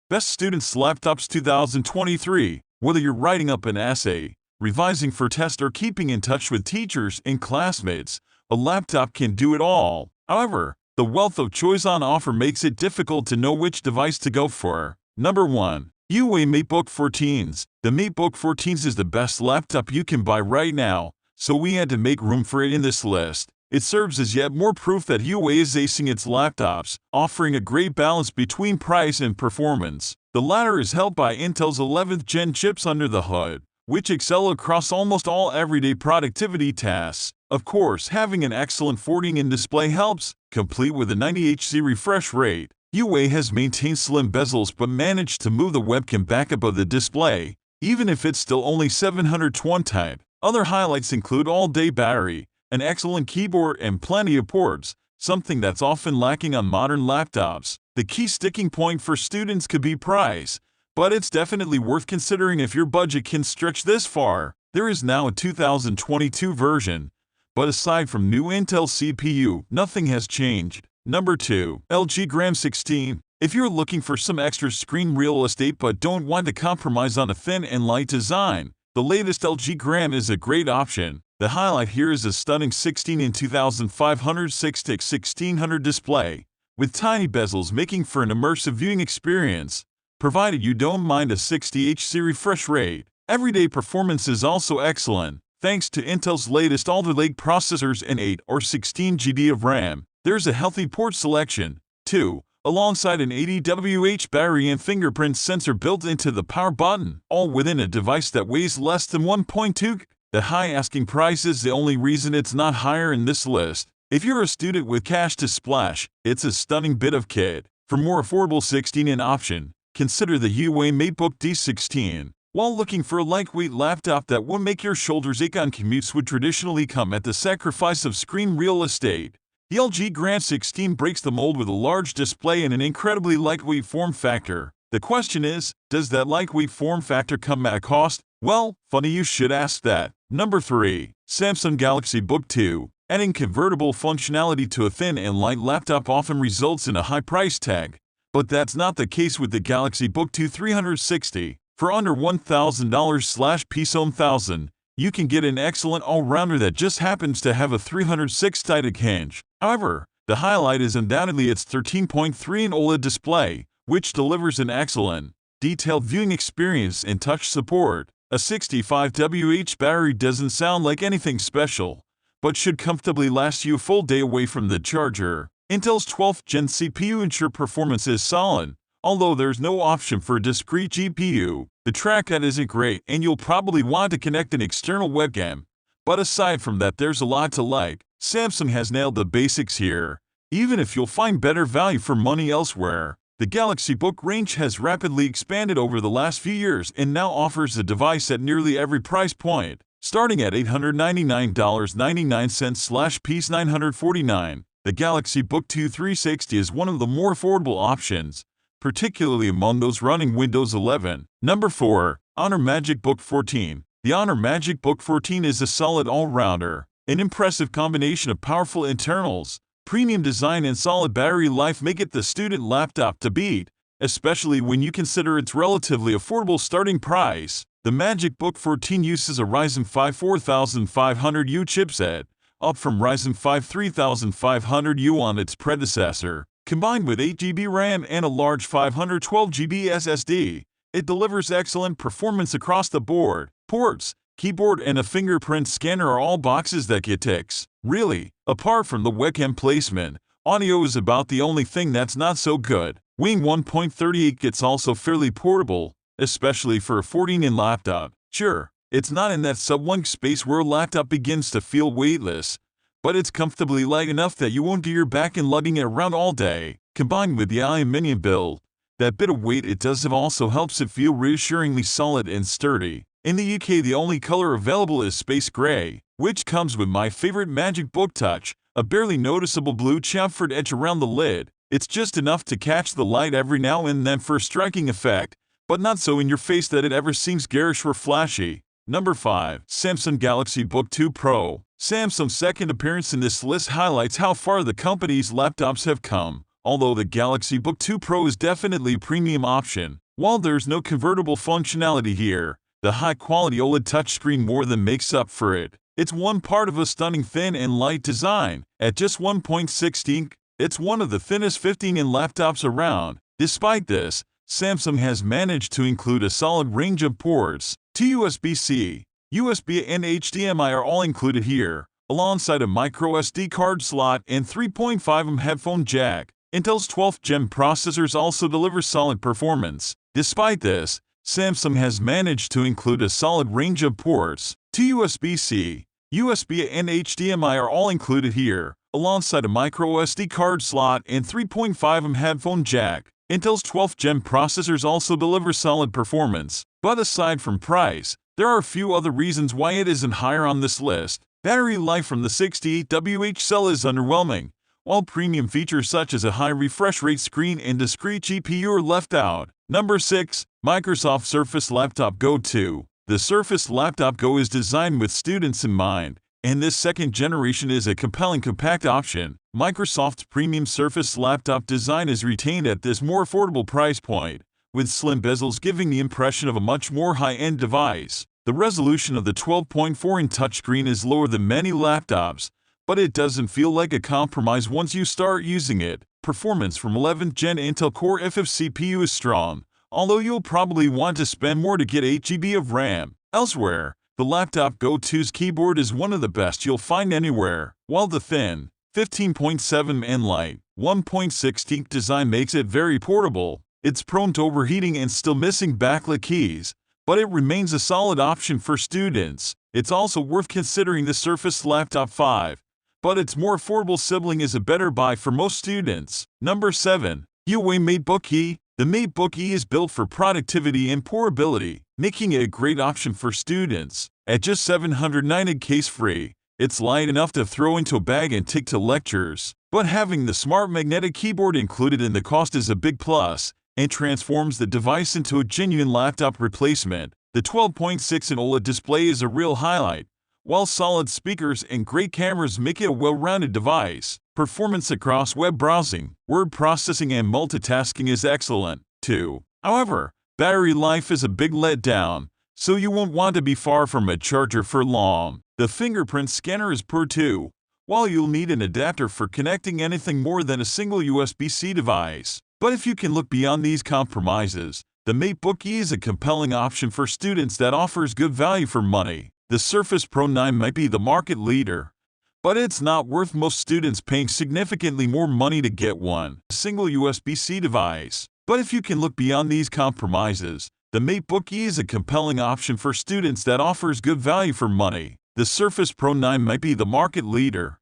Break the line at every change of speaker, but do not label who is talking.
Best Students Laptops 2023. Whether you're writing up an essay, revising for test, or keeping in touch with teachers and classmates, a laptop can do it all. However, the wealth of choice on offer makes it difficult to know which device to go for. Number 1. UA MateBook 14s. The MateBook 14s is the best laptop you can buy right now, so we had to make room for it in this list. It serves as yet more proof that UA is acing its laptops, offering a great balance between price and performance. The latter is helped by Intel's 11th Gen chips under the hood, which excel across almost all everyday productivity tasks. Of course, having an excellent 14-inch display helps, complete with a 90Hz refresh rate. UA has maintained slim bezels but managed to move the webcam back above the display, even if it's still only 720 type. Other highlights include all-day battery, an excellent keyboard, and plenty of ports, something that's often lacking on modern laptops. The key sticking point for students could be price, but it's definitely worth considering if your budget can stretch this far. There is now a 2022 version, but aside from new Intel CPU, nothing has changed. Number 2. LG Gram 16. If you're looking for some extra screen real estate but don't want to compromise on a thin and light design, the latest LG Gram is a great option. The highlight here is a stunning 16-inch 2560x1600 display, with tiny bezels making for an immersive viewing experience, provided you don't mind a 60Hz refresh rate. Everyday performance is also excellent, thanks to Intel's latest Alder Lake processors and 8 or 16 GB of RAM. There's a healthy port selection, too, alongside an 80 Wh battery and fingerprint sensor built into the power button, all within a device that weighs less than 1.2 kg. The high asking price is the only reason it's not higher in this list. If you're a student with cash to splash, it's a stunning bit of kit. For more affordable 16-inch option, consider the UA MateBook D16. While looking for a lightweight laptop that won't make your shoulders ache on commutes would traditionally come at the sacrifice of screen real estate, the LG Gram 16 breaks the mold with a large display and an incredibly lightweight form factor. The question is, does that lightweight form factor come at a cost? Well, funny you should ask that. Number 3. Samsung Galaxy Book 2. Adding convertible functionality to a thin and light laptop often results in a high price tag, but that's not the case with the Galaxy Book 2 360. For under $1,000/$1,000, you can get an excellent all-rounder that just happens to have a 306 tight hinge. However, the highlight is undoubtedly its 13.3-inch OLED display, which delivers an excellent, detailed viewing experience and touch support. A 65 Wh battery doesn't sound like anything special, but should comfortably last you a full day away from the charger. Intel's 12th Gen CPU ensure performance is solid, although there's no option for a discrete GPU. The trackpad isn't great and you'll probably want to connect an external webcam, but aside from that there's a lot to like. Samsung has nailed the basics here, even if you'll find better value for money elsewhere. The Galaxy Book range has rapidly expanded over the last few years and now offers a device at nearly every price point, starting at $899.99/$949. The Galaxy Book 2 360 is one of the more affordable options, particularly among those running Windows 11. Number 4. Honor MagicBook 14. The Honor MagicBook 14 is a solid all-rounder. An impressive combination of powerful internals, premium design, and solid battery life make it the student laptop to beat, especially when you consider its relatively affordable starting price. The MagicBook 14 uses a Ryzen 5 4500U chipset, up from Ryzen 5 3500U on its predecessor. Combined with 8 GB RAM and a large 512 GB SSD, it delivers excellent performance across the board. Ports, keyboard, and a fingerprint scanner are all boxes that get ticks. Really, apart from the webcam placement, audio is about the only thing that's not so good. Weighing 1.38, it's also fairly portable, especially for a 14-inch laptop. Sure, it's not in that sub-1 space where a laptop begins to feel weightless, but it's comfortably light enough that you won't get your back in lugging it around all day. Combined with the aluminum build, that bit of weight it does have also helps it feel reassuringly solid and sturdy. In the UK, the only color available is space gray, which comes with my favorite MagicBook Touch, a barely noticeable blue chamfered edge around the lid. It's just enough to catch the light every now and then for a striking effect, but not so in your face that it ever seems garish or flashy. Number 5. Samsung Galaxy Book 2 Pro. Samsung's second appearance in this list highlights how far the company's laptops have come. Although the Galaxy Book 2 Pro is definitely a premium option, while there's no convertible functionality here, the high-quality OLED touchscreen more than makes up for it. It's one part of a stunning thin and light design. At just 1.6 inch, it's one of the thinnest 15-inch laptops around. Despite this, Samsung has managed to include a solid range of ports. To USB-C, USB and HDMI are all included here, alongside a microSD card slot and 3.5mm headphone jack. Intel's 12th Gen processors also deliver solid performance. Despite this, Samsung has managed to include a solid range of ports. To USB-C, USB and HDMI are all included here, alongside a microSD card slot and 3.5mm headphone jack. Intel's 12th Gen processors also deliver solid performance. But aside from price, there are a few other reasons why it isn't higher on this list. Battery life from the 68Wh cell is underwhelming, while premium features such as a high refresh rate screen and discrete GPU are left out. Number 6. Microsoft Surface Laptop Go 2. The Surface Laptop Go is designed with students in mind, and this second generation is a compelling compact option. Microsoft's premium Surface laptop design is retained at this more affordable price point, with slim bezels giving the impression of a much more high-end device. The resolution of the 12.4-inch touchscreen is lower than many laptops, but it doesn't feel like a compromise once you start using it. Performance from 11th Gen Intel Core i5 CPU is strong, although you'll probably want to spend more to get 8 GB of RAM. Elsewhere, the Laptop Go 2's keyboard is one of the best you'll find anywhere, while the thin, 15.7mm and light, 1.6-inch design makes it very portable. It's prone to overheating and still missing backlit keys, but it remains a solid option for students. It's also worth considering the Surface Laptop 5, but its more affordable sibling is a better buy for most students. Number 7. Huawei MateBook E. The MateBook E is built for productivity and portability, making it a great option for students. At just $790 case-free, it's light enough to throw into a bag and take to lectures. But having the smart magnetic keyboard included in the cost is a big plus, and transforms the device into a genuine laptop replacement. The 12.6-inch OLED display is a real highlight, while solid speakers and great cameras make it a well-rounded device. Performance across web browsing, word processing, and multitasking is excellent, too. However, battery life is a big letdown, so you won't want to be far from a charger for long. The fingerprint scanner is poor too, while you'll need an adapter for connecting anything more than a single USB-C device. But if you can look beyond these compromises, the MateBook E is a compelling option for students that offers good value for money. The Surface Pro 9 might be the market leader, but it's not worth most students paying significantly more money to get one. A single USB-C device. But if you can look beyond these compromises, the MateBook E is a compelling option for students that offers good value for money. The Surface Pro 9 might be the market leader,